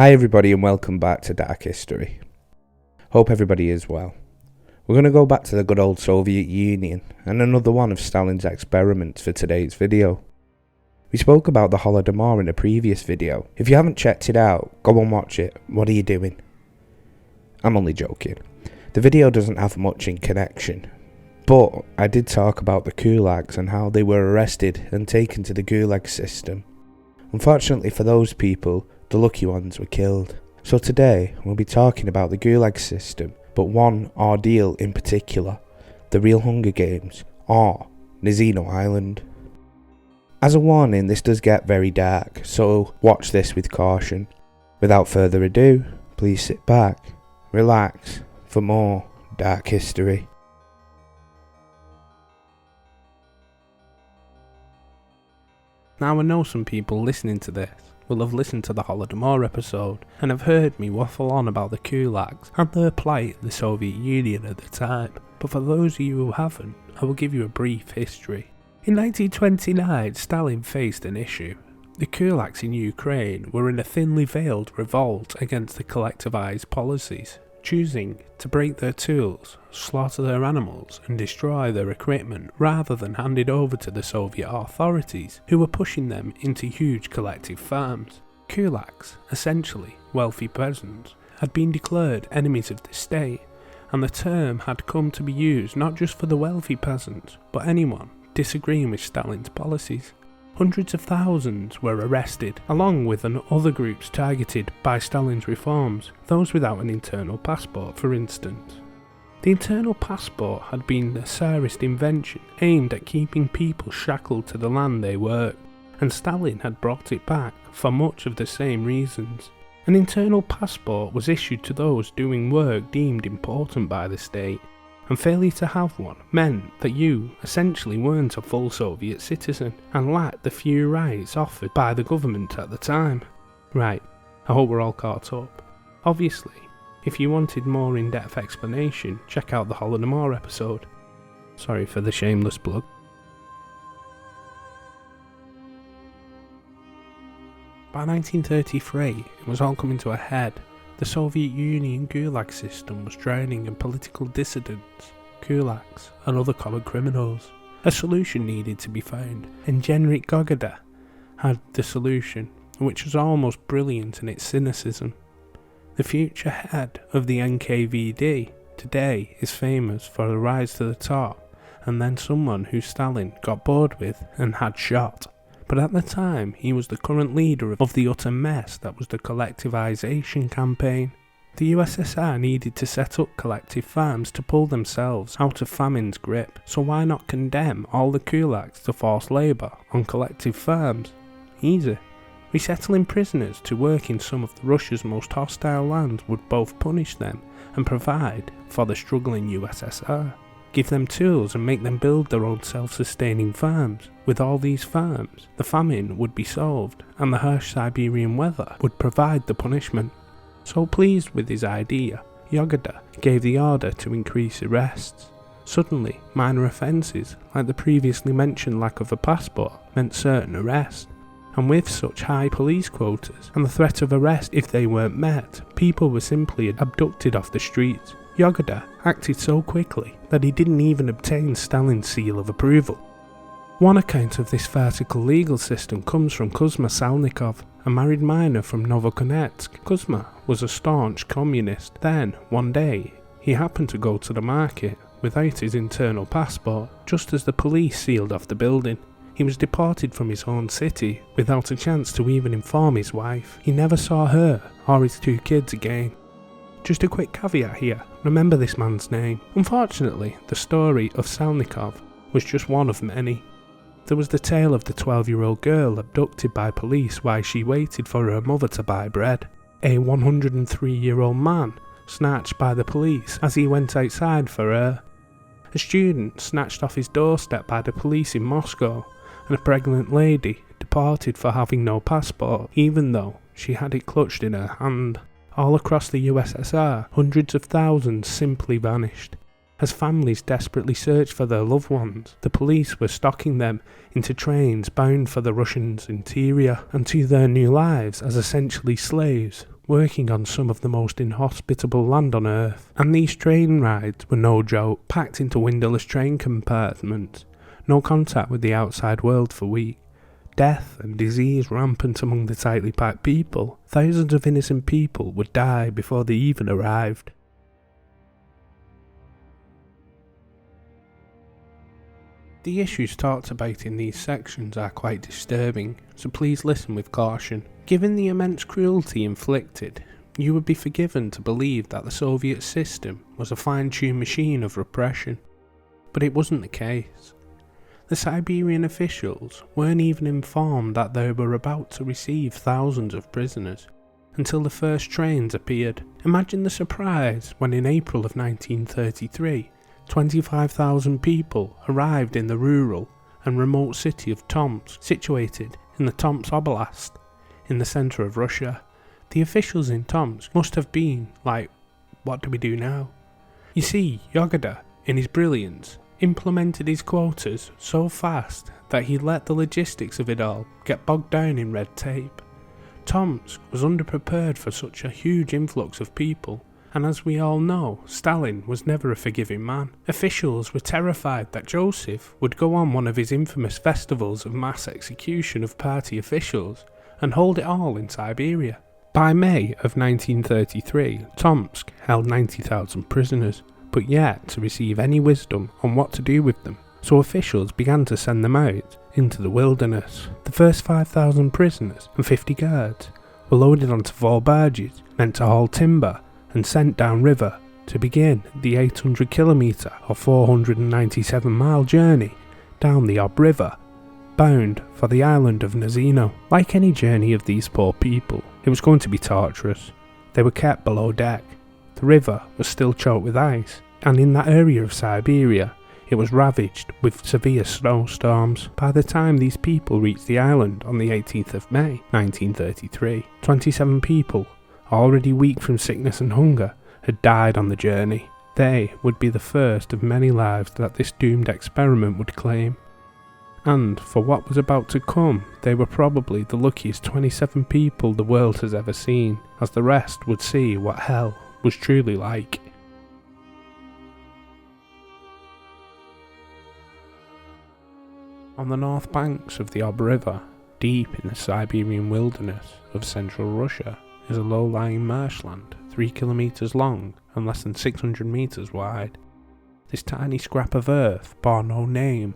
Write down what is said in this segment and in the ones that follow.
Hi everybody and welcome back to Dark History. Hope everybody is well. We're going to go back to the good old Soviet Union and another one of Stalin's experiments for today's video. We spoke about the Holodomor in a previous video. If you haven't checked it out, go and watch it. What are you doing? I'm only joking. The video doesn't have much in connection, but I did talk about the gulags and how they were arrested and taken to the gulag system. Unfortunately for those people, the lucky ones were killed. So today, we'll be talking about the gulag system, but one ordeal in particular, the real Hunger Games, or Nazino Island. As a warning, this does get very dark, so watch this with caution. Without further ado, please sit back, relax, for more Dark History. Now I know some people listening to this will have listened to the Holodomor episode and have heard me waffle on about the gulags and their plight in the Soviet Union at the time, but for those of you who haven't, I will give you a brief history. In 1929, Stalin faced an issue. The gulags in Ukraine were in a thinly veiled revolt against the collectivized policies, choosing to break their tools, slaughter their animals and destroy their equipment rather than hand it over to the Soviet authorities, who were pushing them into huge collective farms. Gulags, essentially wealthy peasants, had been declared enemies of the state, and the term had come to be used not just for the wealthy peasants, but anyone disagreeing with Stalin's policies. Hundreds of thousands were arrested, along with other groups targeted by Stalin's reforms, those without an internal passport for instance. The internal passport had been a Tsarist invention aimed at keeping people shackled to the land they worked, and Stalin had brought it back for much of the same reasons. An internal passport was issued to those doing work deemed important by the state, and failure to have one meant that you essentially weren't a full Soviet citizen and lacked the few rights offered by the government at the time. Right, I hope we're all caught up. Obviously, if you wanted more in-depth explanation, check out the Holodomor episode. Sorry for the shameless plug. By 1933, it was all coming to a head. The Soviet Union gulag system was drowning in political dissidents, gulags, and other common criminals. A solution needed to be found, and Genrik Gogada had the solution, which was almost brilliant in its cynicism. The future head of the NKVD today is famous for a rise to the top, and then someone who Stalin got bored with and had shot. But at the time, he was the current leader of the utter mess that was the Collectivization campaign. The USSR needed to set up collective farms to pull themselves out of famine's grip, so why not condemn all the gulags to forced labour on collective farms? Easy. Resettling prisoners to work in some of Russia's most hostile lands would both punish them and provide for the struggling USSR. Give them tools and make them build their own self-sustaining farms. With all these farms, the famine would be solved, and the harsh Siberian weather would provide the punishment. So pleased with his idea, Gogada gave the order to increase arrests. Suddenly, minor offences, like the previously mentioned lack of a passport, meant certain arrest. And with such high police quotas, and the threat of arrest if they weren't met, people were simply abducted off the streets. Gogada acted so quickly that he didn't even obtain Stalin's seal of approval. One account of this vertical legal system comes from Kuzma Salnikov, a married miner from Novokonnetsk. Kuzma was a staunch communist. Then, one day, he happened to go to the market without his internal passport, just as the police sealed off the building. He was deported from his own city without a chance to even inform his wife. He never saw her or his 2 kids again. Just a quick caveat here, remember this man's name. Unfortunately, the story of Salnikov was just one of many. There was the tale of the 12-year-old girl abducted by police while she waited for her mother to buy bread. A 103-year-old man snatched by the police as he went outside for her. A student snatched off his doorstep by the police in Moscow, and a pregnant lady deported for having no passport, even though she had it clutched in her hand. All across the USSR, hundreds of thousands simply vanished. As families desperately searched for their loved ones, the police were stocking them into trains bound for the Russians' interior and to their new lives as essentially slaves, working on some of the most inhospitable land on earth. And these train rides were no joke, packed into windowless train compartments, no contact with the outside world for weeks. Death and disease rampant among the tightly packed people. Thousands of innocent people would die before they even arrived. The issues talked about in these sections are quite disturbing, so please listen with caution. Given the immense cruelty inflicted, you would be forgiven to believe that the Soviet system was a fine-tuned machine of repression. But it wasn't the case. The Siberian officials weren't even informed that they were about to receive thousands of prisoners until the first trains appeared. Imagine the surprise when in April of 1933, 25,000 people arrived in the rural and remote city of Tomsk, situated in the Tomsk Oblast, in the centre of Russia. The officials in Tomsk must have been like, what do we do now? You see, Yagada, in his brilliance, implemented his quotas so fast that he let the logistics of it all get bogged down in red tape. Tomsk was underprepared for such a huge influx of people, and as we all know, Stalin was never a forgiving man. Officials were terrified that Joseph would go on one of his infamous festivals of mass execution of party officials and hold it all in Siberia. By May of 1933, Tomsk held 90,000 prisoners, but yet to receive any wisdom on what to do with them, so officials began to send them out into the wilderness. The first 5,000 prisoners and 50 guards were loaded onto 4 barges meant to haul timber and sent downriver to begin the 800-kilometre or 497-mile journey down the Ob River, bound for the island of Nazino. Like any journey of these poor people, it was going to be torturous. They were kept below deck. The river was still choked with ice, and in that area of Siberia, it was ravaged with severe snowstorms. By the time these people reached the island on the 18th of May, 1933, 27 people, already weak from sickness and hunger, had died on the journey. They would be the first of many lives that this doomed experiment would claim. And for what was about to come, they were probably the luckiest 27 people the world has ever seen, as the rest would see what hell was truly like. On the north banks of the Ob River, deep in the Siberian wilderness of central Russia, is a low-lying marshland, 3 kilometres long and less than 600 metres wide. This tiny scrap of earth bore no name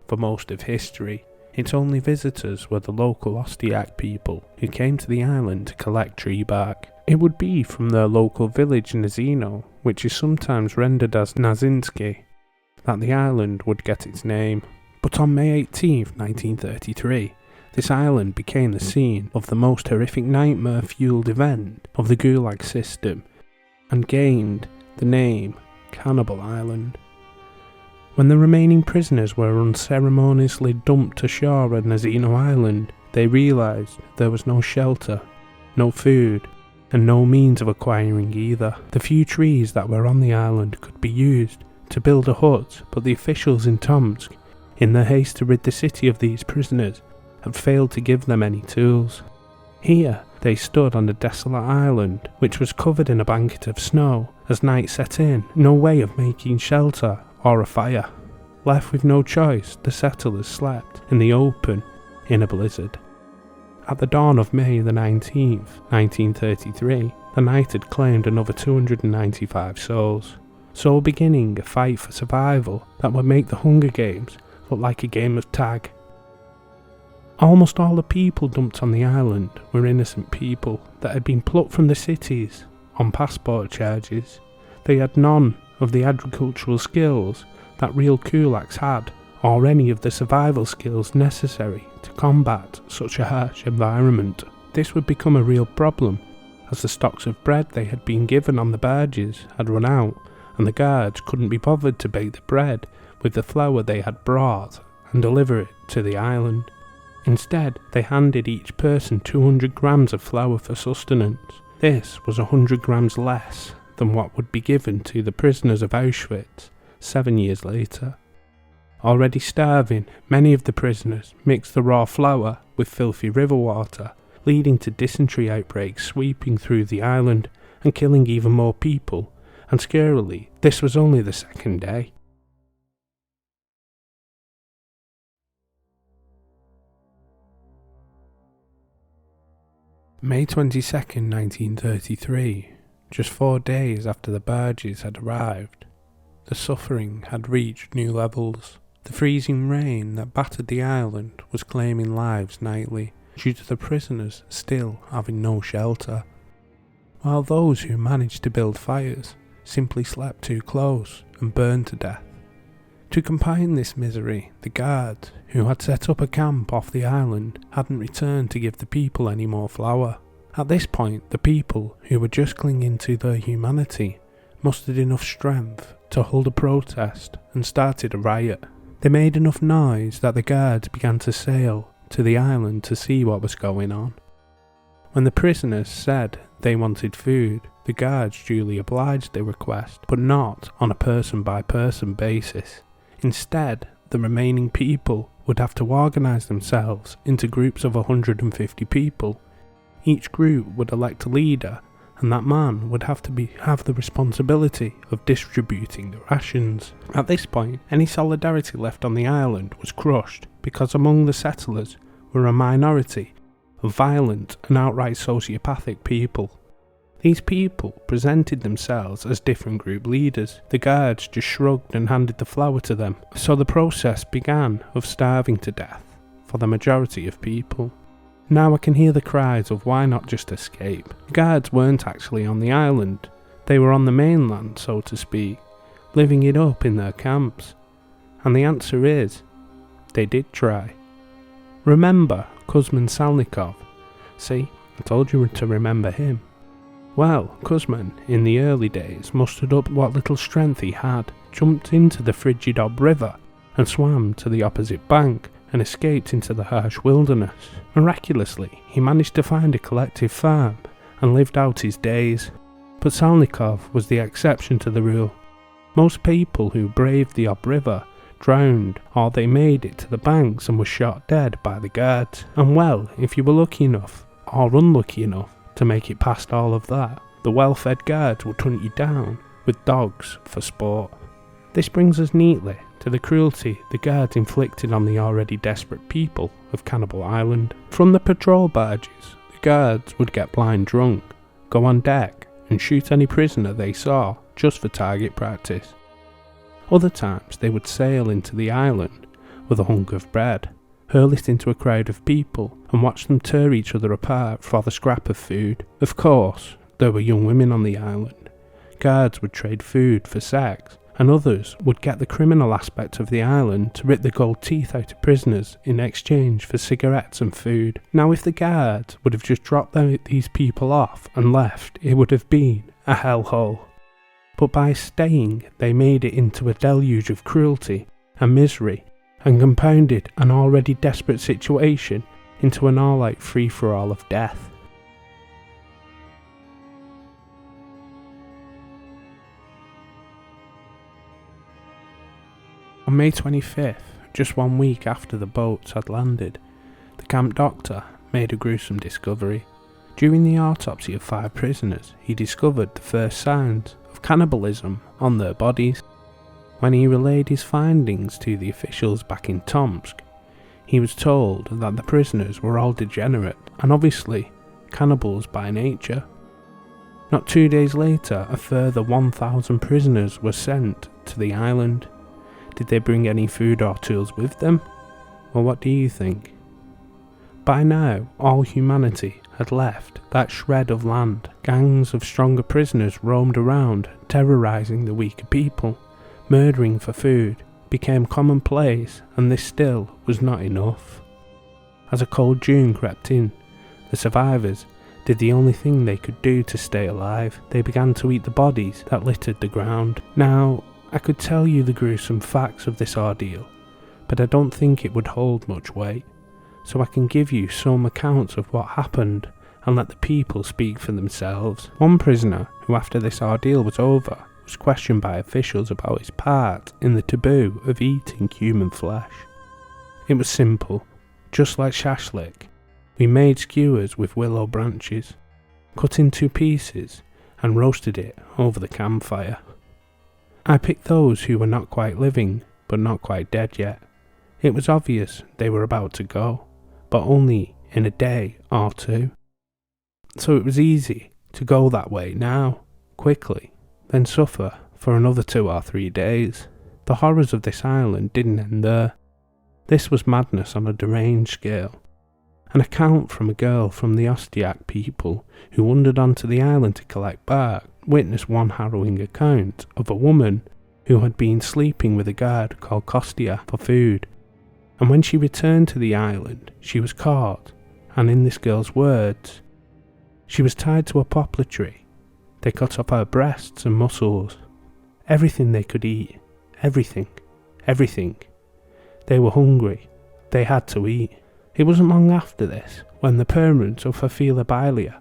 for most of history. Its only visitors were the local Ostiak people, who came to the island to collect tree bark. It would be from their local village Nazino, which is sometimes rendered as Nazinsky, that the island would get its name. But on May 18, 1933, this island became the scene of the most horrific nightmare-fueled event of the Gulag system, and gained the name Cannibal Island. When the remaining prisoners were unceremoniously dumped ashore at Nazino Island, they realised there was no shelter, no food, and no means of acquiring either. The few trees that were on the island could be used to build a hut, but the officials in Tomsk, in their haste to rid the city of these prisoners, had failed to give them any tools. Here they stood on a desolate island, which was covered in a blanket of snow. As night set in, no way of making shelter or a fire. Left with no choice, the settlers slept in the open in a blizzard. At the dawn of May the 19th, 1933, the night had claimed another 295 souls, so beginning a fight for survival that would make the Hunger Games look like a game of tag. Almost all the people dumped on the island were innocent people that had been plucked from the cities on passport charges. They had none of the agricultural skills that real kulaks had, or any of the survival skills necessary to combat such a harsh environment. This would become a real problem, as the stocks of bread they had been given on the barges had run out, and the guards couldn't be bothered to bake the bread with the flour they had brought and deliver it to the island. Instead, they handed each person 200 grams of flour for sustenance. This was 100 grams less than what would be given to the prisoners of Auschwitz 7 years later. Already starving, many of the prisoners mixed the raw flour with filthy river water, leading to dysentery outbreaks sweeping through the island and killing even more people, and scarily, this was only the second day. May 22nd, 1933, just 4 days after the barges had arrived, the suffering had reached new levels. The freezing rain that battered the island was claiming lives nightly, due to the prisoners still having no shelter, while those who managed to build fires simply slept too close and burned to death. To compound this misery, the guards, who had set up a camp off the island, hadn't returned to give the people any more flour. At this point, the people, who were just clinging to their humanity, mustered enough strength to hold a protest and started a riot. They made enough noise that the guards began to sail to the island to see what was going on. When the prisoners said they wanted food, the guards duly obliged their request, but not on a person-by-person basis. Instead, the remaining people would have to organise themselves into groups of 150 people. Each group would elect a leader, and that man would have the responsibility of distributing the rations. At this point, any solidarity left on the island was crushed, because among the settlers were a minority of violent and outright sociopathic people. These people presented themselves as different group leaders. The guards just shrugged and handed the flour to them, so the process began of starving to death for the majority of people. Now I can hear the cries of why not just escape. The guards weren't actually on the island, they were on the mainland, so to speak, living it up in their camps. And the answer is, they did try. Remember Kuzman Salnikov? See, I told you to remember him. Well, Kuzman, in the early days, mustered up what little strength he had, jumped into the frigid Ob River, and swam to the opposite bank, and escaped into the harsh wilderness. Miraculously, he managed to find a collective farm, and lived out his days. But Salnikov was the exception to the rule. Most people who braved the Ob River drowned, or they made it to the banks and were shot dead by the guards. And well, if you were lucky enough, or unlucky enough, to make it past all of that, the well-fed guards would hunt you down with dogs for sport. This brings us neatly to the cruelty the guards inflicted on the already desperate people of Cannibal Island. From the patrol barges, the guards would get blind drunk, go on deck and shoot any prisoner they saw just for target practice. Other times they would sail into the island with a hunk of bread, hurl it into a crowd of people and watch them tear each other apart for the scrap of food. Of course, there were young women on the island. Guards would trade food for sex, and others would get the criminal aspect of the island to rip the gold teeth out of prisoners in exchange for cigarettes and food. Now if the guards would have just dropped these people off and left, it would have been a hellhole. But by staying, they made it into a deluge of cruelty and misery, and compounded an already desperate situation into an all-out free-for-all of death. On May 25th, just 1 week after the boats had landed, the camp doctor made a gruesome discovery. During the autopsy of 5 prisoners, he discovered the first signs of cannibalism on their bodies. When he relayed his findings to the officials back in Tomsk, he was told that the prisoners were all degenerate and obviously cannibals by nature. Not 2 days later, a further 1,000 prisoners were sent to the island. Did they bring any food or tools with them? Well, what do you think? By now, all humanity had left that shred of land. Gangs of stronger prisoners roamed around, terrorising the weaker people. Murdering for food became commonplace, and this still was not enough. As a cold June crept in, the survivors did the only thing they could do to stay alive. They began to eat the bodies that littered the ground. Now, I could tell you the gruesome facts of this ordeal, but I don't think it would hold much weight, so I can give you some accounts of what happened and let the people speak for themselves. One prisoner, who after this ordeal was over, was questioned by officials about his part in the taboo of eating human flesh. It was simple. Just like shashlik, We made skewers with willow branches, cut into pieces, and roasted it over the campfire. I picked those who were not quite living, but not quite dead yet. It was obvious they were about to go, but only in a day or two. So it was easy to go that way now, quickly, then suffer for another 2 or 3 days. The horrors of this island didn't end there. This was madness on a deranged scale. An account from a girl from the Ostiak people who wandered onto the island to collect bark witnessed one harrowing account of a woman who had been sleeping with a guard called Kostia for food, and when she returned to the island she was caught, and in this girl's words, she was tied to a poplar tree. They cut off her breasts and muscles, everything they could eat, everything. They were hungry, they had to eat. It wasn't long after this when the parents of Fafila Bailia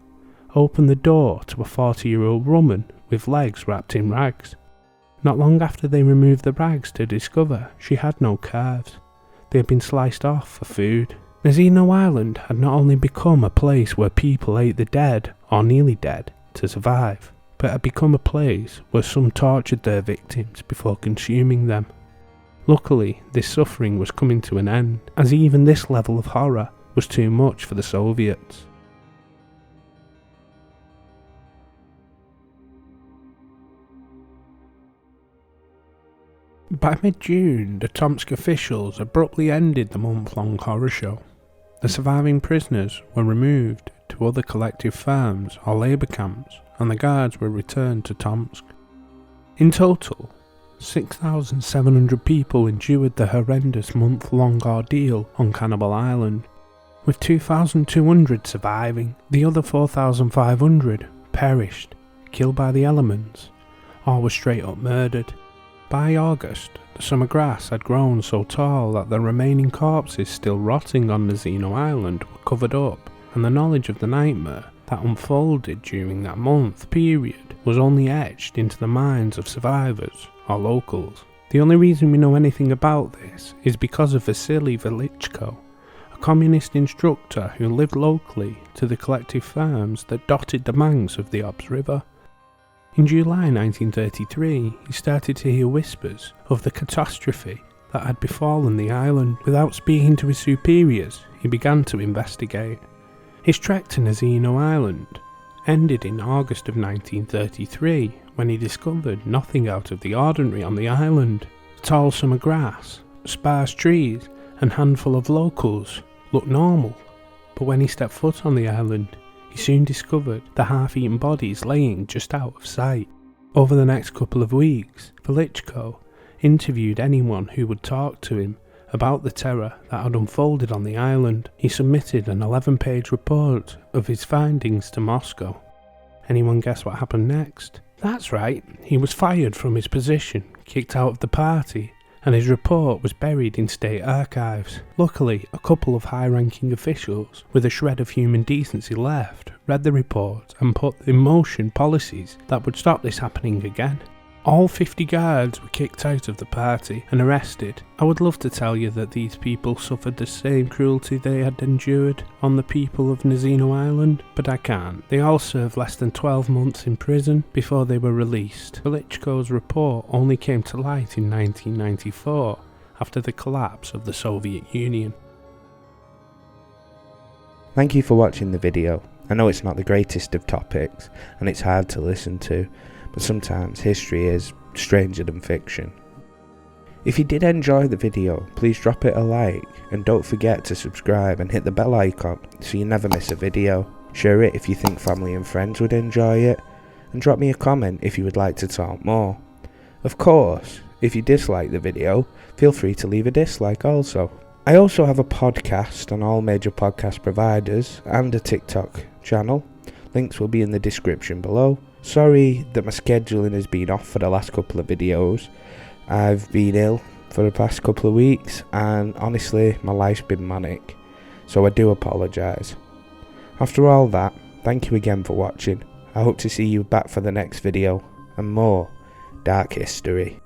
opened the door to a 40-year-old woman with legs wrapped in rags. Not long after they removed the rags to discover she had no calves. They had been sliced off for food. Nazino Island had not only become a place where people ate the dead or nearly dead to survive, but had become a place where some tortured their victims before consuming them. Luckily, this suffering was coming to an end, as even this level of horror was too much for the Soviets. By mid-June, the Tomsk officials abruptly ended the month-long horror show. The surviving prisoners were removed to other collective farms or labour camps, and the guards were returned to Tomsk. In total, 6,700 people endured the horrendous month-long ordeal on Cannibal Island, with 2,200 surviving. The other 4,500 perished, killed by the elements, or were straight up murdered. By August, the summer grass had grown so tall that the remaining corpses still rotting on Nazino Island were covered up, and the knowledge of the nightmare that unfolded during that month period was only etched into the minds of survivors or locals. The only reason we know anything about this is because of Vasily Velichko, a communist instructor who lived locally to the collective farms that dotted the banks of the Obs River. In July 1933, he started to hear whispers of the catastrophe that had befallen the island. Without speaking to his superiors, he began to investigate. His trek to Nazino Island ended in August of 1933 when he discovered nothing out of the ordinary on the island. Tall summer grass, sparse trees, and handful of locals looked normal, but when he stepped foot on the island, he soon discovered the half-eaten bodies laying just out of sight. Over the next couple of weeks, Velichko interviewed anyone who would talk to him about the terror that had unfolded on the island. He submitted an 11-page report of his findings to Moscow. Anyone guess what happened next? That's right, he was fired from his position, kicked out of the party, and his report was buried in state archives. Luckily, a couple of high-ranking officials with a shred of human decency left read the report and put in motion policies that would stop this happening again. All 50 guards were kicked out of the party and arrested. I would love to tell you that these people suffered the same cruelty they had endured on the people of Nazino Island, but I can't. They all served less than 12 months in prison before they were released. Velichko's report only came to light in 1994, after the collapse of the Soviet Union. Thank you for watching the video. I know it's not the greatest of topics, and it's hard to listen to, but sometimes history is stranger than fiction. If you did enjoy the video, please drop it a like, and don't forget to subscribe and hit the bell icon so you never miss a video. Share it if you think family and friends would enjoy it, and drop me a comment if you would like to talk more. Of course, if you dislike the video, feel free to leave a dislike also. I also have a podcast on all major podcast providers and a TikTok channel. Links will be in the description below. Sorry that my scheduling has been off for the last couple of videos. I've been ill for the past couple of weeks, and honestly my life's been manic, so I do apologise. After all that, thank you again for watching. I hope to see you back for the next video and more dark history.